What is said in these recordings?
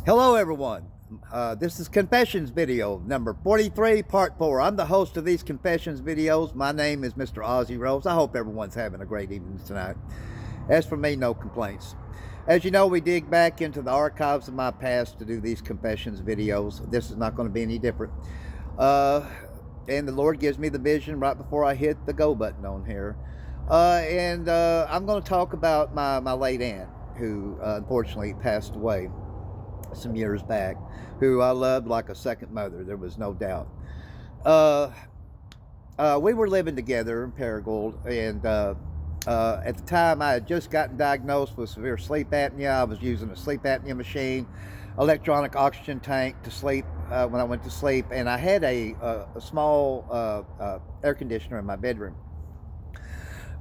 Hello, everyone. This is Confessions video number 43, part 4. I'm the host of these Confessions videos. My name is Mr. Ozzy Rose. I hope everyone's having a great evening tonight. As for me, no complaints. As you know, we dig back into the archives of my past to do these Confessions videos. This is not going to be any different. And the Lord gives me the vision right before I hit the go button on here. I'm going to talk about my late aunt, who unfortunately passed away some years back, who I loved like a second mother. There was no doubt. Uh, we were living together in Paragould, and at the time I had just gotten diagnosed with severe sleep apnea. I was using a sleep apnea machine, electronic oxygen tank to sleep when I went to sleep, and I had a small air conditioner in my bedroom.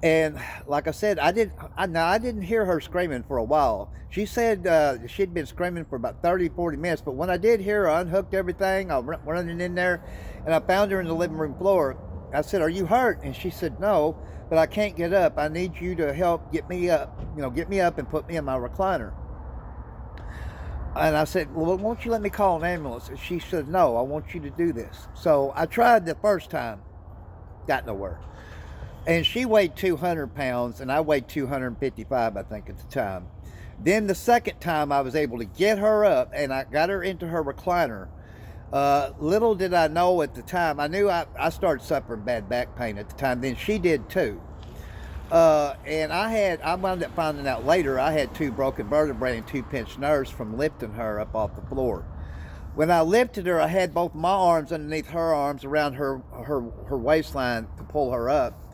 And like I said, I didn't hear her screaming for a while. She said she'd been screaming for about 30-40 minutes, but when I did hear her, I unhooked everything. I went running in there, and I found her in the living room floor. I said, "Are you hurt?" And she said, "No, but I can't get up. I need you to help get me up. Get me up and put me in my recliner." And I said, "Well, won't you let me call an ambulance?" And she said, "No, I want you to do this." So I tried the first time, got nowhere. And she weighed 200 pounds, and I weighed 255, I think, at the time. Then the second time, I was able to get her up, and I got her into her recliner. Little did I know at the time, I knew I started suffering bad back pain at the time. Then she did too. And I wound up finding out later, I had 2 broken vertebrae and 2 pinched nerves from lifting her up off the floor. When I lifted her, I had both my arms underneath her arms around her waistline to pull her up.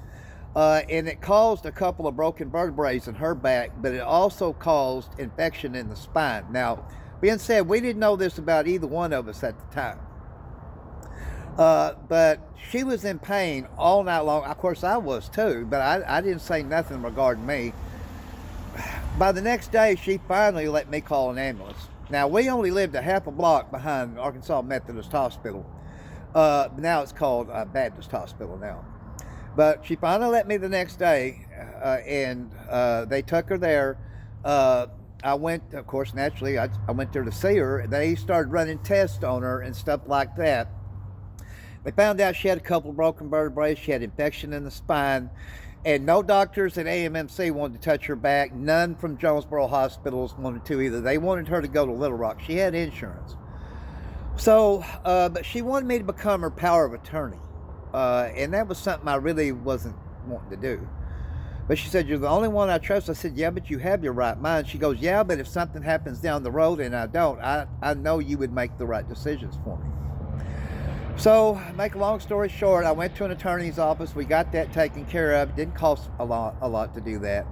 And it caused a couple of broken vertebrae in her back, but it also caused infection in the spine. Now, being said, we didn't know this about either one of us at the time. But she was in pain all night long. Of course, I was too, but I didn't say nothing regarding me. By the next day, she finally let me call an ambulance. Now, we only lived a half a block behind Arkansas Methodist Hospital. Now it's called Baptist Hospital now. But she finally let me the next day, and they took her there. I went, of course, naturally, I went there to see her. They started running tests on her and stuff like that. They found out she had a couple of broken vertebrae. She had infection in the spine. And no doctors at AMMC wanted to touch her back. None from Jonesboro hospitals wanted to either. They wanted her to go to Little Rock. She had insurance. So, but she wanted me to become her power of attorney. And that was something I really wasn't wanting to do. But she said, "You're the only one I trust." I said, "Yeah, but you have your right mind." She goes, "Yeah, but if something happens down the road and I don't, I know you would make the right decisions for me." So, make a long story short, I went to an attorney's office. We got that taken care of. It didn't cost a lot to do that.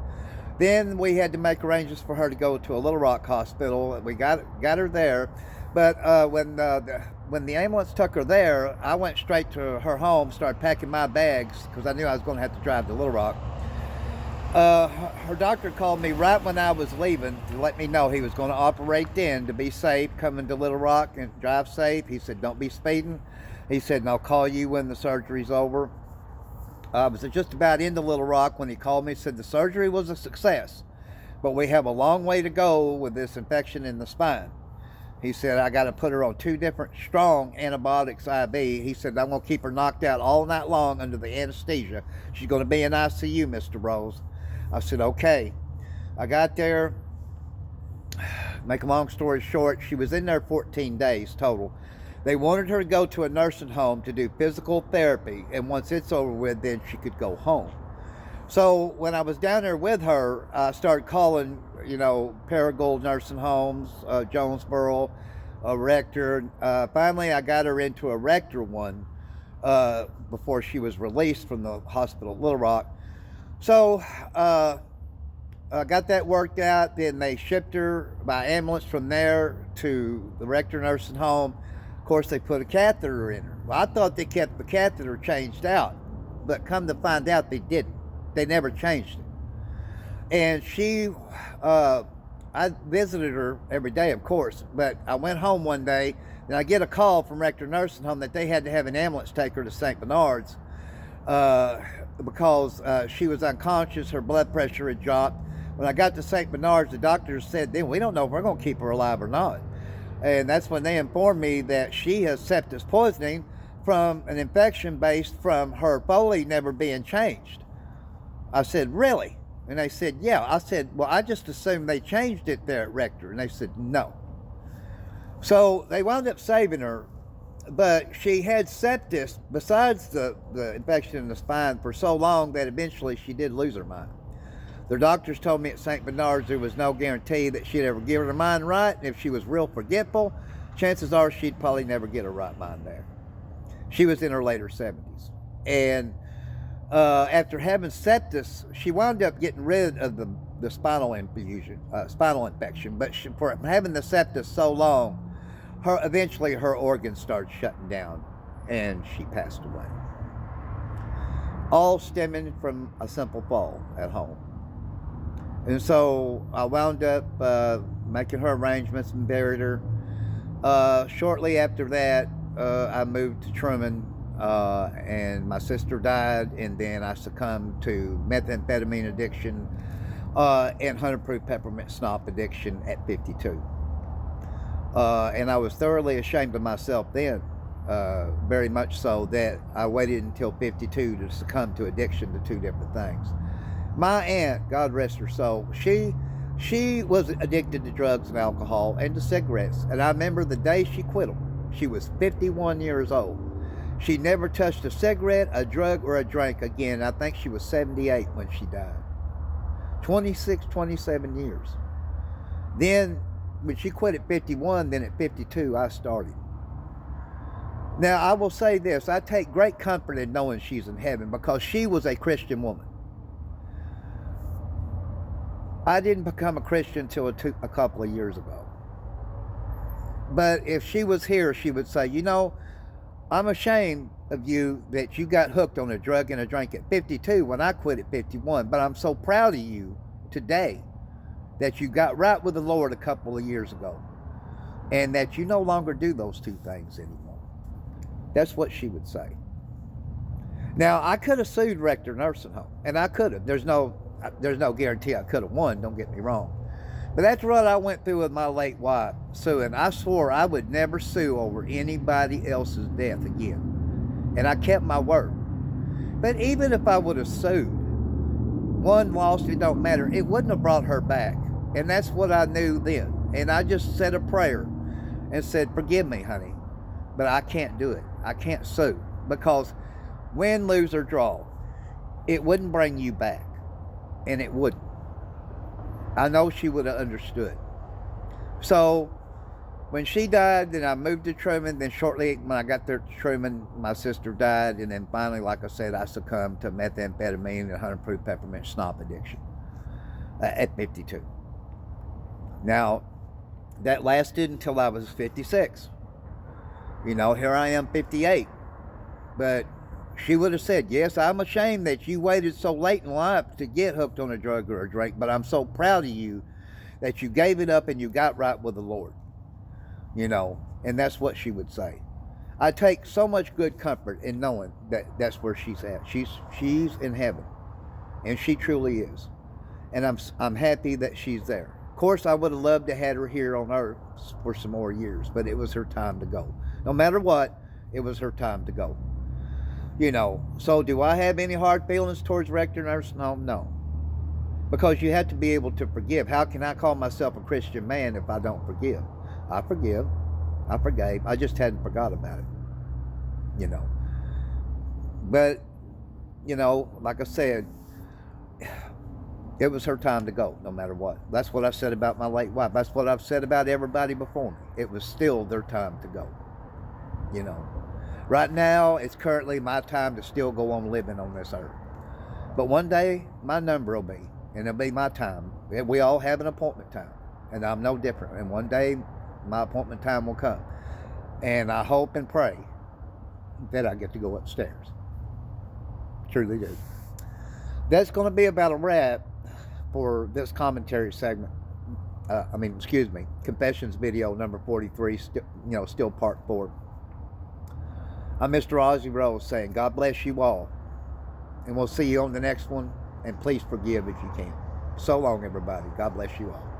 Then we had to make arrangements for her to go to a Little Rock hospital. We got her there. But when the ambulance took her there, I went straight to her home, started packing my bags, because I knew I was going to have to drive to Little Rock. Her doctor called me right when I was leaving to let me know he was going to operate then to be safe, coming to Little Rock and drive safe. He said, "Don't be speeding." He said, "And I'll call you when the surgery's over." I was just about into Little Rock when he called me. Said the surgery was a success, but we have a long way to go with this infection in the spine. He said, "I got to put her on 2 different strong antibiotics IV. He said, "I'm going to keep her knocked out all night long under the anesthesia. She's going to be in ICU, Mr. Rose." I said, "Okay." I got there. Make a long story short, she was in there 14 days total. They wanted her to go to a nursing home to do physical therapy, and once it's over with, then she could go home. So when I was down there with her, I started calling, Paragould nursing homes, Jonesboro, Rector. Finally, I got her into a Rector one before she was released from the hospital at Little Rock. So I got that worked out. Then they shipped her by ambulance from there to the Rector nursing home. Of course, they put a catheter in her. Well, I thought they kept the catheter changed out, but come to find out they didn't. They never changed it. And I visited her every day, of course, but I went home one day and I get a call from Rector Nursing Home that they had to have an ambulance take her to St. Bernard's because she was unconscious, her blood pressure had dropped. When I got to St. Bernard's, the doctors said, "Then we don't know if we're going to keep her alive or not." And that's when they informed me that she has septic poisoning from an infection based from her Foley never being changed. I said, really? And they said, yeah. I said, well, I just assumed they changed it there at Rector. And they said, no. So they wound up saving her, but she had sepsis besides the infection in the spine for so long that eventually she did lose her mind. Their doctors told me at St. Bernard's there was no guarantee that she'd ever give her mind right. And if she was real forgetful, chances are she'd probably never get her right mind there. She was in her later 70s. And after having sepsis, she wound up getting rid of the spinal infection. But for having the sepsis so long, eventually her organs started shutting down and she passed away. All stemming from a simple fall at home. And so I wound up making her arrangements and buried her. Shortly after that, I moved to Truman, and my sister died, and then I succumbed to methamphetamine addiction and 100 proof peppermint snop addiction at 52. And I was thoroughly ashamed of myself then, very much so that I waited until 52 to succumb to addiction to two different things. My aunt, God rest her soul, she was addicted to drugs and alcohol and to cigarettes. And I remember the day she quit them. She was 51 years old. She never touched a cigarette, a drug, or a drink again. I think she was 78 when she died. 26, 27 years. Then, when she quit at 51, then at 52, I started. Now, I will say this. I take great comfort in knowing she's in heaven because she was a Christian woman. I didn't become a Christian until a couple of years ago. But if she was here, she would say, you know, I'm ashamed of you that you got hooked on a drug and a drink at 52 when I quit at 51. But I'm so proud of you today that you got right with the Lord a couple of years ago and that you no longer do those two things anymore. That's what she would say. Now, I could have sued Rector Nursing Home, and I could have. There's no guarantee I could have won, don't get me wrong. But that's what I went through with my late wife suing. I swore I would never sue over anybody else's death again. And I kept my word. But even if I would have sued, won, lost, it don't matter. It wouldn't have brought her back. And that's what I knew then. And I just said a prayer and said, forgive me, honey, but I can't do it. I can't sue. Because win, lose, or draw, it wouldn't bring you back. And it wouldn't. I know she would have understood. So when she died, then I moved to Truman. Then shortly when I got there to Truman, my sister died. And then finally, like I said, I succumbed to methamphetamine and 100 proof peppermint snop addiction at 52. Now, that lasted until I was 56. You know, here I am 58. But she would have said, yes, I'm ashamed that you waited so late in life to get hooked on a drug or a drink, but I'm so proud of you that you gave it up and you got right with the Lord. You know, and that's what she would say. I take so much good comfort in knowing that that's where she's at. She's in heaven, and she truly is. And I'm happy that she's there. Of course, I would have loved to have her here on earth for some more years, but it was her time to go. No matter what, it was her time to go. You know, so do I have any hard feelings towards Rector Nursing Home? No. Because you have to be able to forgive. How can I call myself a Christian man if I don't forgive? I forgive. I forgave. I just hadn't forgot about it. You know. But, you know, like I said, it was her time to go, no matter what. That's what I've said about my late wife. That's what I've said about everybody before me. It was still their time to go. You know. Right now, it's currently my time to still go on living on this earth. But one day, my number will be, and it'll be my time. We all have an appointment time, and I'm no different. And one day, my appointment time will come. And I hope and pray that I get to go upstairs. Truly do. That's going to be about a wrap for this commentary segment. Confessions video number 43, still part 4. I'm Mr. Ozzy Rose saying, God bless you all. And we'll see you on the next one. And please forgive if you can. So long, everybody. God bless you all.